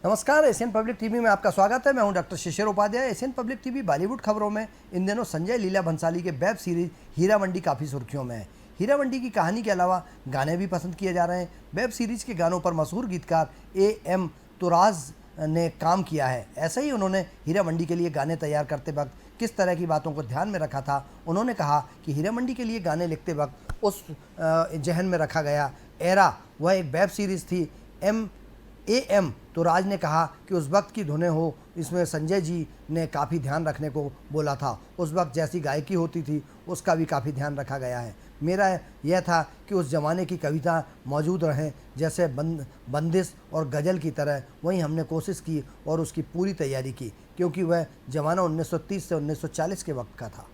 नमस्कार, Asian public TV में आपका स्वागत है। मैं हूं doctor Shishir Upadhyay. Asian public TV Bollywood खबरों में इन दिनों संजय लीला भंसाली के वेब सीरीज हीरा मंडी काफ़ी सुर्खियों में है। हीरा मंडी की कहानी के अलावा गाने भी पसंद किए जा रहे हैं। वेब सीरीज के गानों पर मशहूर गीतकार AM तुराज ने काम किया है। ऐसे ही उन्होंने हीरा मंडी के लिए गाने तैयार करते वक्त किस तरह की बातों को ध्यान में रखा था। उन्होंने कहा कि हीरा मंडी के लिए गाने लिखते वक्त उस जहन में रखा गया एरा वह एक वेब सीरीज़ थी AM। तो राज ने कहा कि उस वक्त की धुनें हो, इसमें संजय जी ने काफ़ी ध्यान रखने को बोला था। उस वक्त जैसी गायकी होती थी उसका भी काफ़ी ध्यान रखा गया है। मेरा यह था कि उस ज़माने की कविता मौजूद रहें, जैसे बंदिश और गज़ल की तरह। वहीं हमने कोशिश की और उसकी पूरी तैयारी की, क्योंकि वह ज़माना 1930 से 1940 के वक्त का था।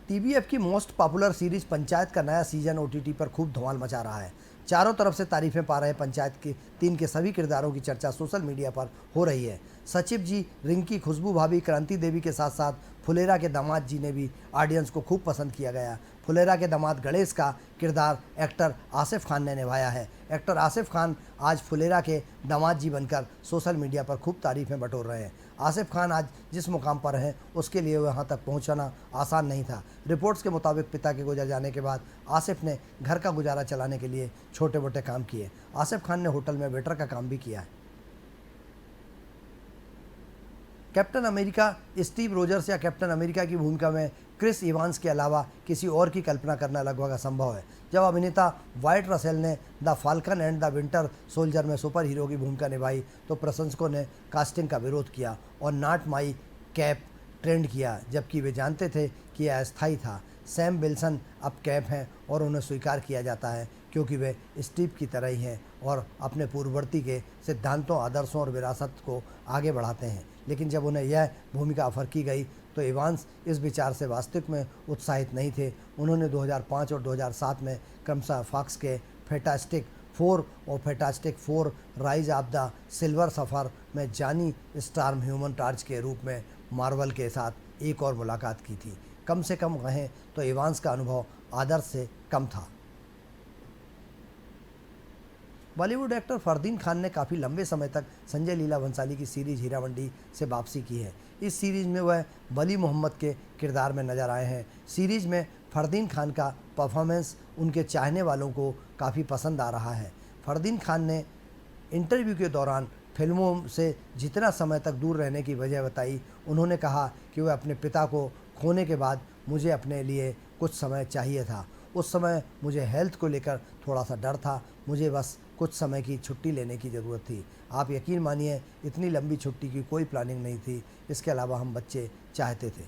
TBF की मोस्ट पॉपुलर सीरीज पंचायत का नया सीजन OTT पर खूब धमाल मचा रहा है। चारों तरफ से तारीफें पा रहे पंचायत के 3 के सभी किरदारों की चर्चा सोशल मीडिया पर हो रही है। सचिव जी, रिंकी, खुशबू भाभी, क्रांति देवी के साथ साथ फुलेरा के दामाद जी ने भी ऑडियंस को खूब पसंद किया गया। फुलेरा के दामाद गणेश का किरदार एक्टर आसिफ खान ने निभाया है। एक्टर आसिफ खान आज फुलेरा के दामाद जी बनकर सोशल मीडिया पर खूब तारीफें बटोर रहे हैं। आसिफ खान आज जिस मुकाम पर हैं उसके लिए वहां तक पहुंचना आसान नहीं था। रिपोर्ट्स के मुताबिक पिता के गुजर जाने के बाद आसिफ ने घर का गुजारा चलाने के लिए छोटे मोटे काम किए। आसिफ खान ने होटल में वेटर का काम भी किया है। कैप्टन अमेरिका स्टीव रोजर्स या कैप्टन अमेरिका की भूमिका में क्रिस इवांस के अलावा किसी और की कल्पना करना लगभग असंभव है। जब अभिनेता वाइट रसेल ने the falcon and the winter soldier में सुपर हीरो की भूमिका निभाई तो प्रशंसकों ने कास्टिंग का विरोध किया और नॉट माई कैप ट्रेंड किया, जबकि वे जानते थे कि यह अस्थायी था। सैम विल्सन अब कैप हैं और उन्हें स्वीकार किया जाता है क्योंकि वे स्टीव की तरह ही हैं और अपने पूर्ववर्ती के सिद्धांतों, आदर्शों और विरासत को आगे बढ़ाते हैं। लेकिन जब उन्हें यह भूमिका ऑफर की गई तो इवांस इस विचार से वास्तविक में उत्साहित नहीं थे। उन्होंने 2005 और 2007 में क्रमशः फॉक्स के फैंटास्टिक 4 और fantastic 4 rise of the silver सफ़र में जानी स्टार्म ह्यूमन टॉर्च के रूप में मार्वल के साथ एक और मुलाकात की थी। कम से कम कहें तो इवांस का अनुभव आदर्श से कम था। बॉलीवुड एक्टर फरदीन खान ने काफ़ी लंबे समय तक संजय लीला भंसाली की सीरीज हीरा मंडी से वापसी की है। इस सीरीज में वह वली मोहम्मद के किरदार में नजर आए हैं। सीरीज में फरदीन खान का परफॉर्मेंस उनके चाहने वालों को काफ़ी पसंद आ रहा है। फरदीन खान ने इंटरव्यू के दौरान फिल्मों से जितना समय तक दूर रहने की वजह बताई। उन्होंने कहा कि वह अपने पिता को खोने के बाद मुझे अपने लिए कुछ समय चाहिए था। उस समय मुझे हेल्थ को लेकर थोड़ा सा डर था, मुझे बस कुछ समय की छुट्टी लेने की ज़रूरत थी। आप यकीन मानिए इतनी लंबी छुट्टी की कोई प्लानिंग नहीं थी। इसके अलावा हम बच्चे चाहते थे।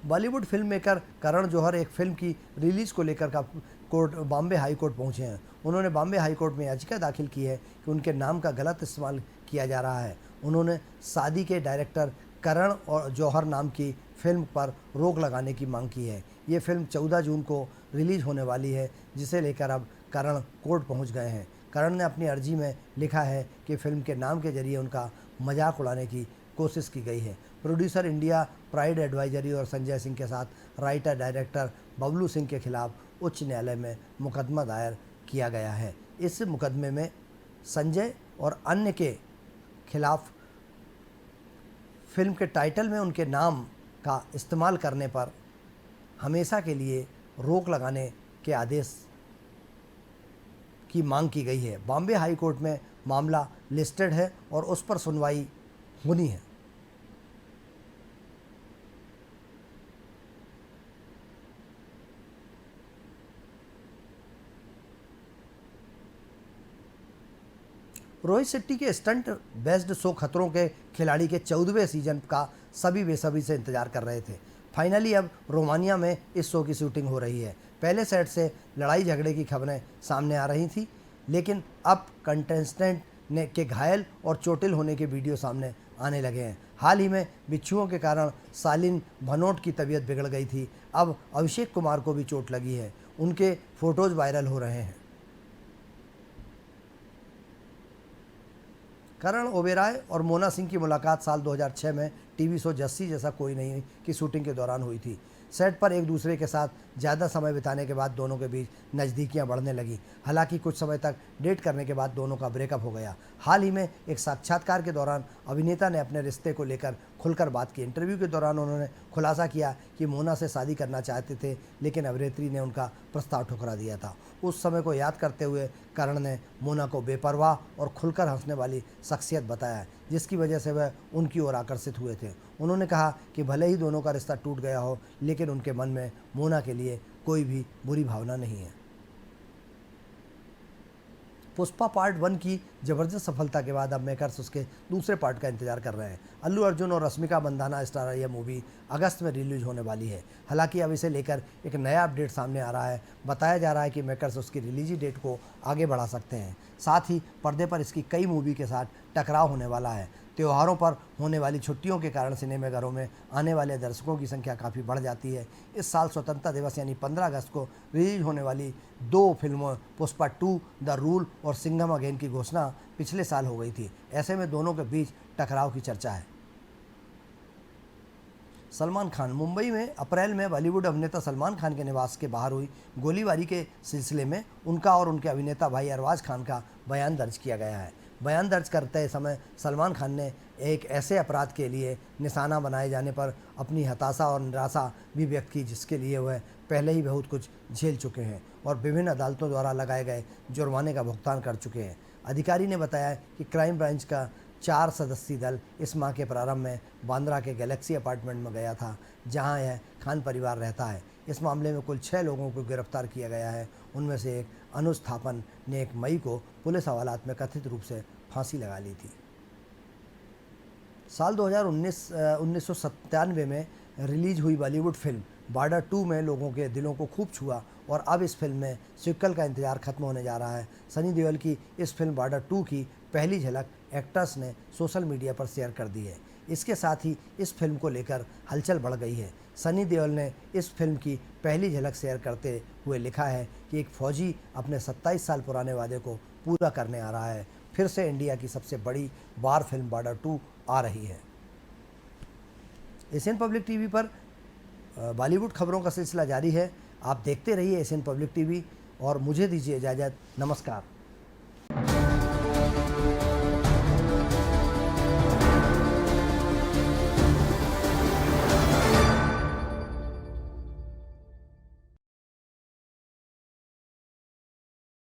बॉलीवुड फिल्म मेकर करण जौहर एक फिल्म की रिलीज़ को लेकर का कोर्ट बॉम्बे हाई कोर्ट पहुँचे हैं। उन्होंने बॉम्बे हाई कोर्ट में याचिका दाखिल की है कि उनके नाम का गलत इस्तेमाल किया जा रहा है। उन्होंने शादी के डायरेक्टर करण और जौहर नाम की फिल्म पर रोक लगाने की मांग की है। ये फिल्म 14 जून को रिलीज़ होने वाली है, जिसे लेकर अब करण कोर्ट पहुंच गए हैं। करण ने अपनी अर्जी में लिखा है कि फिल्म के नाम के जरिए उनका मजाक उड़ाने की कोशिश की गई है। प्रोड्यूसर इंडिया प्राइड एडवाइजरी और संजय सिंह के साथ राइटर डायरेक्टर बबलू सिंह के खिलाफ उच्च न्यायालय में मुकदमा दायर किया गया है। इस मुकदमे में संजय और अन्य के खिलाफ फिल्म के टाइटल में उनके नाम का इस्तेमाल करने पर हमेशा के लिए रोक लगाने के आदेश की मांग की गई है। बॉम्बे हाई कोर्ट में मामला लिस्टेड है और उस पर सुनवाई होनी है। रोहित शेट्टी के स्टंट बेस्ड शो खतरों के खिलाड़ी के 14वें सीजन का सभी बेसब्री से इंतजार कर रहे थे। फाइनली अब रोमानिया में इस शो की शूटिंग हो रही है। पहले सेट से लड़ाई झगड़े की खबरें सामने आ रही थी, लेकिन अब कंटेस्टेंट ने के घायल और चोटिल होने के वीडियो सामने आने लगे हैं। हाल ही में बिच्छुओं के कारण सालिन भनोट की तबीयत बिगड़ गई थी। अब अभिषेक कुमार को भी चोट लगी है। उनके फोटोज वायरल हो रहे हैं। करण ओबेरॉय और मोना सिंह की मुलाकात साल 2006 में टीवी शो जस्सी जैसा कोई नहीं की शूटिंग के दौरान हुई थी। सेट पर एक दूसरे के साथ ज़्यादा समय बिताने के बाद दोनों के बीच नज़दीकियां बढ़ने लगी। हालांकि कुछ समय तक डेट करने के बाद दोनों का ब्रेकअप हो गया। हाल ही में एक साक्षात्कार के दौरान अभिनेता ने अपने रिश्ते को लेकर खुलकर बात की। इंटरव्यू के दौरान उन्होंने खुलासा किया कि मोना से शादी करना चाहते थे, लेकिन अभिनेत्री ने उनका प्रस्ताव ठुकरा दिया था। उस समय को याद करते हुए करण ने मोना को बेपरवाह और खुलकर हंसने वाली शख्सियत बताया, जिसकी वजह से वह उनकी ओर आकर्षित हुए थे। उन्होंने कहा कि भले ही दोनों का रिश्ता टूट गया हो, लेकिन उनके मन में मोना के लिए कोई भी बुरी भावना नहीं है। पुष्पा पार्ट 1 की जबरदस्त सफलता के बाद अब मेकर्स उसके दूसरे पार्ट का इंतजार कर रहे हैं। अल्लू अर्जुन और रश्मिका मंदाना स्टारर यह मूवी अगस्त में रिलीज होने वाली है। हालांकि अब इसे लेकर एक नया अपडेट सामने आ रहा है। बताया जा रहा है कि मेकर्स उसकी रिलीज डेट को आगे बढ़ा सकते हैं। साथ ही पर्दे पर इसकी कई मूवी के साथ टकराव होने वाला है। त्योहारों पर होने वाली छुट्टियों के कारण सिनेमाघरों में आने वाले दर्शकों की संख्या काफ़ी बढ़ जाती है। इस साल स्वतंत्रता दिवस यानी 15 अगस्त को रिलीज होने वाली 2 फिल्मों पुष्पा 2 द रूल और सिंघम अगेन की घोषणा पिछले साल हो गई थी। ऐसे में दोनों के बीच टकराव की चर्चा है। सलमान खान मुंबई में अप्रैल में बॉलीवुड अभिनेता सलमान खान के निवास के बाहर हुई गोलीबारी के सिलसिले में उनका और उनके अभिनेता भाई अरबाज खान का बयान दर्ज किया गया है। बयान दर्ज करते समय सलमान खान ने एक ऐसे अपराध के लिए निशाना बनाए जाने पर अपनी हताशा और निराशा भी व्यक्त की, जिसके लिए वह पहले ही बहुत कुछ झेल चुके हैं और विभिन्न अदालतों द्वारा लगाए गए जुर्माने का भुगतान कर चुके हैं। अधिकारी ने बताया कि क्राइम ब्रांच का 4 सदस्यीय दल इस माह के प्रारंभ में बांद्रा के गैलेक्सी अपार्टमेंट में गया था, जहां यह खान परिवार रहता है। इस मामले में कुल 6 लोगों को गिरफ्तार किया गया है। उनमें से एक अनुज थापन ने 1 मई को पुलिस हवालात में कथित रूप से फांसी लगा ली थी। साल 1997 में रिलीज हुई बॉलीवुड फिल्म बॉर्डर 2 में लोगों के दिलों को खूब छुआ और अब इस फिल्म में सिक्वल का इंतजार खत्म होने जा रहा है। सनी देओल की इस फिल्म बॉर्डर 2 की पहली झलक एक्टर्स ने सोशल मीडिया पर शेयर कर दी है। इसके साथ ही इस फिल्म को लेकर हलचल बढ़ गई है। सनी देओल ने इस फिल्म की पहली झलक शेयर करते हुए लिखा है कि एक फौजी अपने 27 साल पुराने वादे को पूरा करने आ रहा है। फिर से इंडिया की सबसे बड़ी वार फिल्म बॉर्डर 2 आ रही है। एशियन पब्लिक टीवी पर बॉलीवुड खबरों का सिलसिला जारी है। आप देखते रहिए एशियन पब्लिक टीवी और मुझे दीजिए इजाज़त। नमस्कार।